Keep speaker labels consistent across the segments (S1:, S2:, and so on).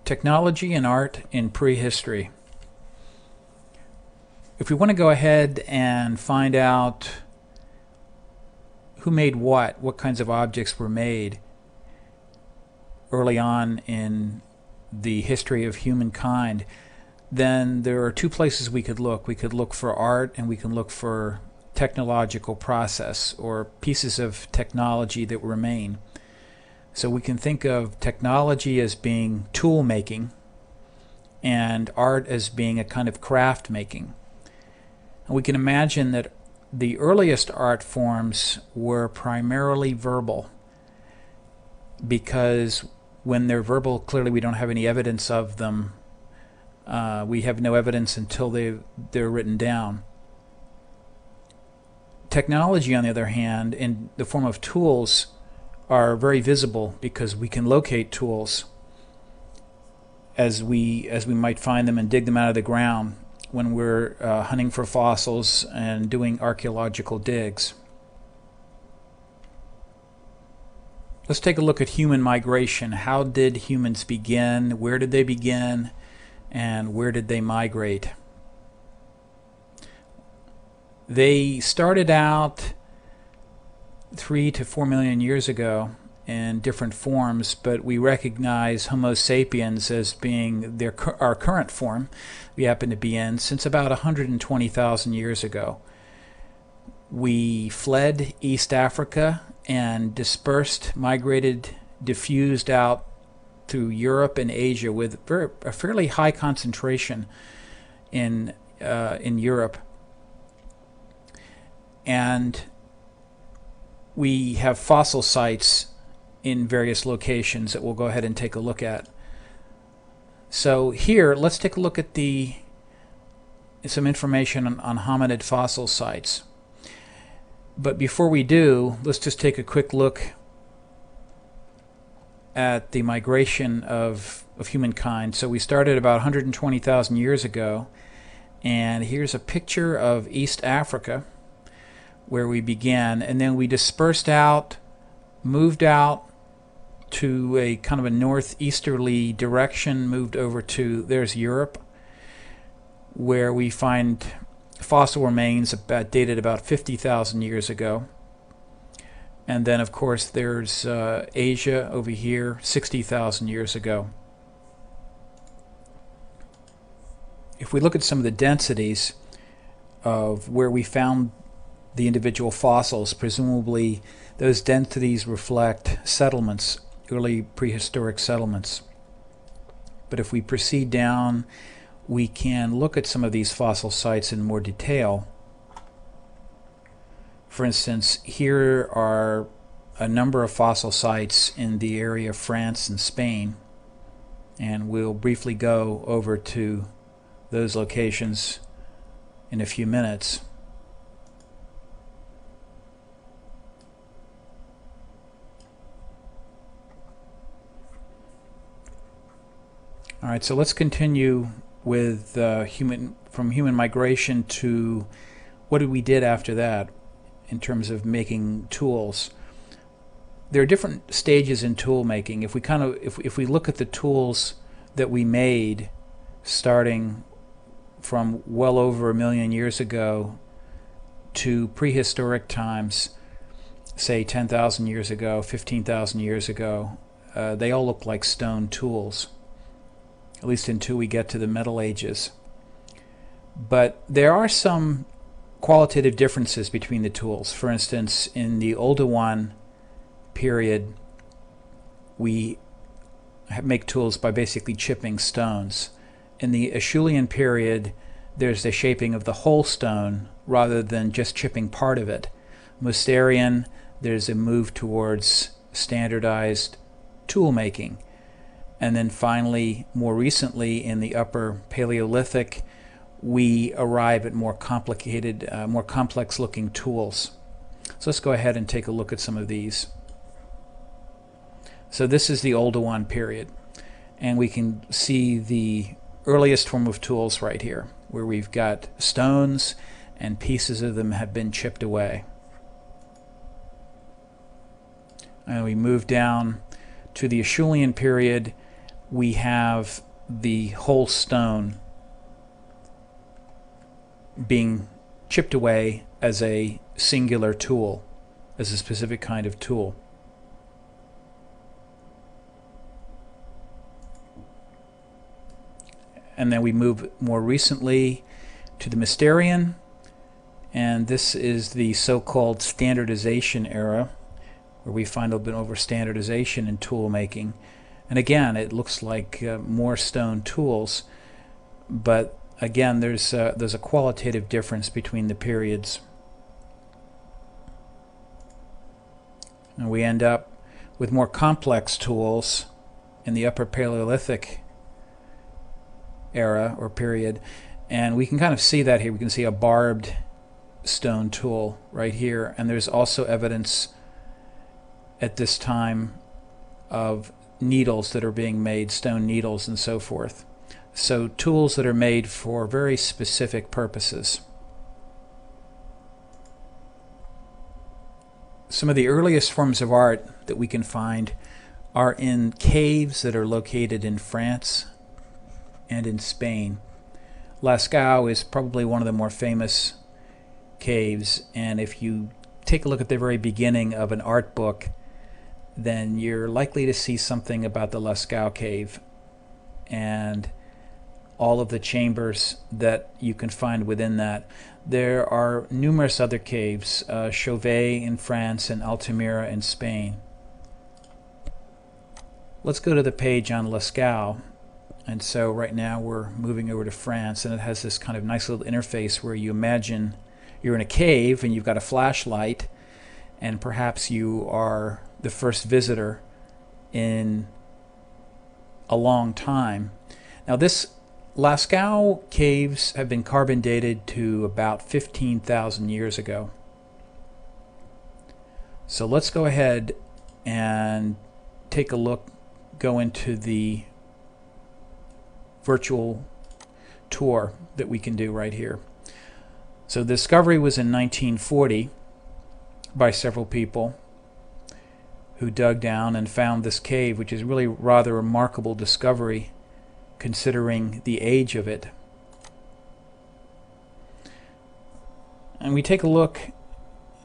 S1: Technology and art in prehistory. If we want to go ahead and find out who made what kinds of objects were made early on in the history of humankind, then there are two places we could look. We could look for art, and we can look for technological process or pieces of technology that remain. So we can think of technology as being tool making and art as being a kind of craft making. And we can imagine that the earliest art forms were primarily verbal, because when they're verbal, clearly we don't have any evidence of them. We have no evidence until they're written down. Technology, on the other hand, in the form of tools, are very visible because we can locate tools as we might find them and dig them out of the ground when we're hunting for fossils and doing archaeological digs. Let's take a look at human migration. How did humans begin? Where did they begin? And where did they migrate? They started out 3 to 4 million years ago in different forms, but we recognize Homo sapiens as being our current form we happen to be in since about 120,000 years ago. We fled East Africa and dispersed, migrated, diffused out through Europe and Asia with a fairly high concentration in Europe. And we have fossil sites in various locations that we'll go ahead and take a look at. So here, let's take a look at some information on hominid fossil sites. But before we do, let's just take a quick look at the migration of humankind. So we started about 120,000 years ago, and here's a picture of East Africa where we began, and then we dispersed out, moved out to a kind of a northeasterly direction, moved over to, there's Europe, where we find fossil remains dated about 50,000 years ago. And then, of course, there's Asia over here, 60,000 years ago. If we look at some of the densities of where we found the individual fossils, presumably those densities reflect settlements, early prehistoric settlements. But if we proceed down, we can look at some of these fossil sites in more detail. For instance, here are a number of fossil sites in the area of France and Spain, and we'll briefly go over to those locations in a few minutes. All right, so let's continue with from human migration to what we did after that in terms of making tools. There are different stages in tool making. If we look at the tools that we made starting from well over 1 million years ago to prehistoric times, say 10,000 years ago, 15,000 years ago, they all look like stone tools, at least until we get to the Middle Ages. But there are some qualitative differences between the tools. For instance, in the Oldowan period, we make tools by basically chipping stones. In the Acheulean period, there's the shaping of the whole stone rather than just chipping part of it. Mousterian, there's a move towards standardized tool making. And then finally, more recently, in the Upper Paleolithic, we arrive at more complicated, more complex-looking tools. So let's go ahead and take a look at some of these. So this is the Oldowan period, and we can see the earliest form of tools right here, where we've got stones and pieces of them have been chipped away. And we move down to the Acheulean period, we have the whole stone being chipped away as a singular tool, as a specific kind of tool. And then we move more recently to the Mousterian, and this is the so-called standardization era, where we find a bit over standardization in tool making. And again, it looks like more stone tools, but again, there's a qualitative difference between the periods. And we end up with more complex tools in the Upper Paleolithic era or period, and we can kind of see that here. We can see a barbed stone tool right here, and there's also evidence at this time of needles that are being made, stone needles and so forth. So tools that are made for very specific purposes. Some of the earliest forms of art that we can find are in caves that are located in France and in Spain. Lascaux is probably one of the more famous caves, and if you take a look at the very beginning of an art book, then you're likely to see something about the Lascaux cave and all of the chambers that you can find within that. There are numerous other caves, Chauvet in France and Altamira in Spain. Let's go to the page on Lascaux. And so right now we're moving over to France, and it has this kind of nice little interface where you imagine you're in a cave and you've got a flashlight, and perhaps you are the first visitor in a long time. Now this Lascaux caves have been carbon dated to about 15,000 years ago. So let's go ahead and take a look, go into the virtual tour that we can do right here. So the discovery was in 1940 by several people who dug down and found this cave, which is really rather a remarkable discovery considering the age of it. And we take a look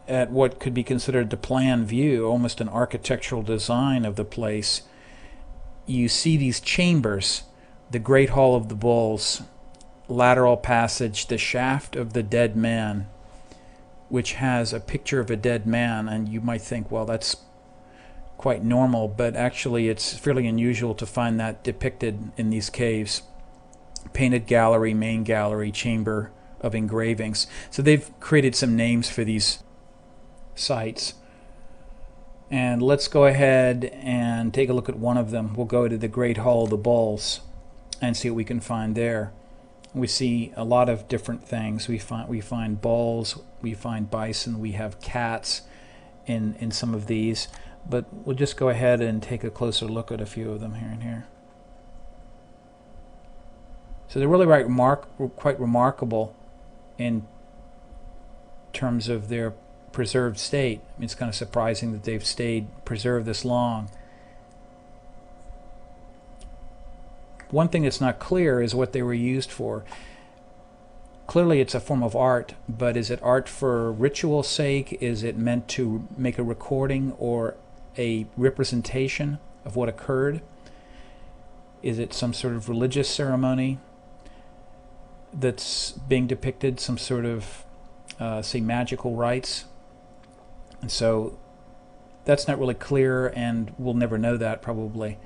S1: at what could be considered the plan view, almost an architectural design of the place. You see these chambers, the Great Hall of the Bulls, lateral passage, the shaft of the dead man, which has a picture of a dead man, and you might think, well, that's quite normal, but actually it's fairly unusual to find that depicted in these caves. Painted gallery, main gallery, chamber of engravings. So they've created some names for these sites. And let's go ahead and take a look at one of them. We'll go to the Great Hall of the Bulls and see what we can find there. We see a lot of different things. We find bulls, we find bison, we have cats in some of these. But we'll just go ahead and take a closer look at a few of them here and here. So they're really quite remarkable in terms of their preserved state. I mean, it's kind of surprising that they've stayed preserved this long. One thing that's not clear is what they were used for. Clearly it's a form of art, but is it art for ritual sake? Is it meant to make a recording or a representation of what occurred? Is it some sort of religious ceremony that's being depicted, some sort of, say, magical rites? And so that's not really clear, and we'll never know that probably,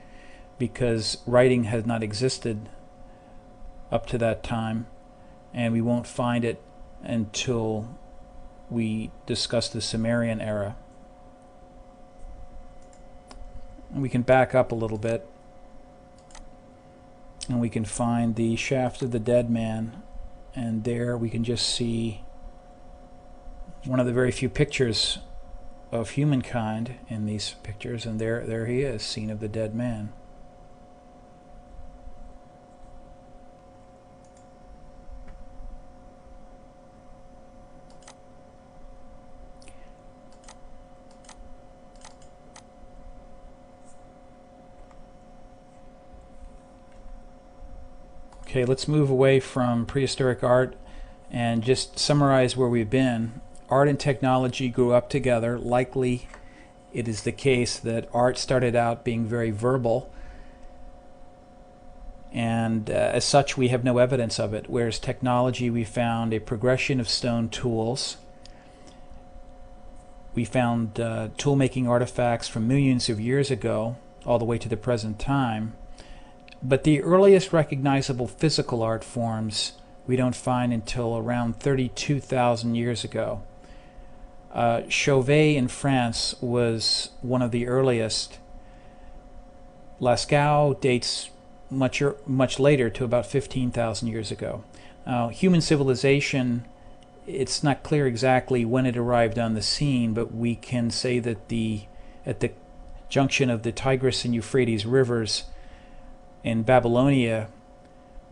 S1: because writing has not existed up to that time, and we won't find it until we discuss the Sumerian era. And we can back up a little bit, and we can find the shaft of the dead man, and there we can just see one of the very few pictures of humankind in these pictures, and there he is, scene of the dead man. Okay, let's move away from prehistoric art and just summarize where we've been. Art and technology grew up together. Likely it is the case that art started out being very verbal, and as such we have no evidence of it, whereas technology, we found a progression of stone tools. We found tool-making artifacts from millions of years ago all the way to the present time. But the earliest recognizable physical art forms we don't find until around 32,000 years ago. Chauvet in France was one of the earliest. Lascaux dates much later, to about 15,000 years ago. Human civilization, it's not clear exactly when it arrived on the scene, but we can say that at the junction of the Tigris and Euphrates rivers in Babylonia,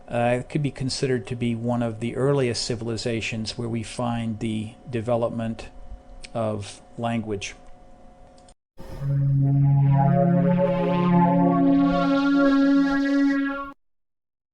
S1: it could be considered to be one of the earliest civilizations where we find the development of language.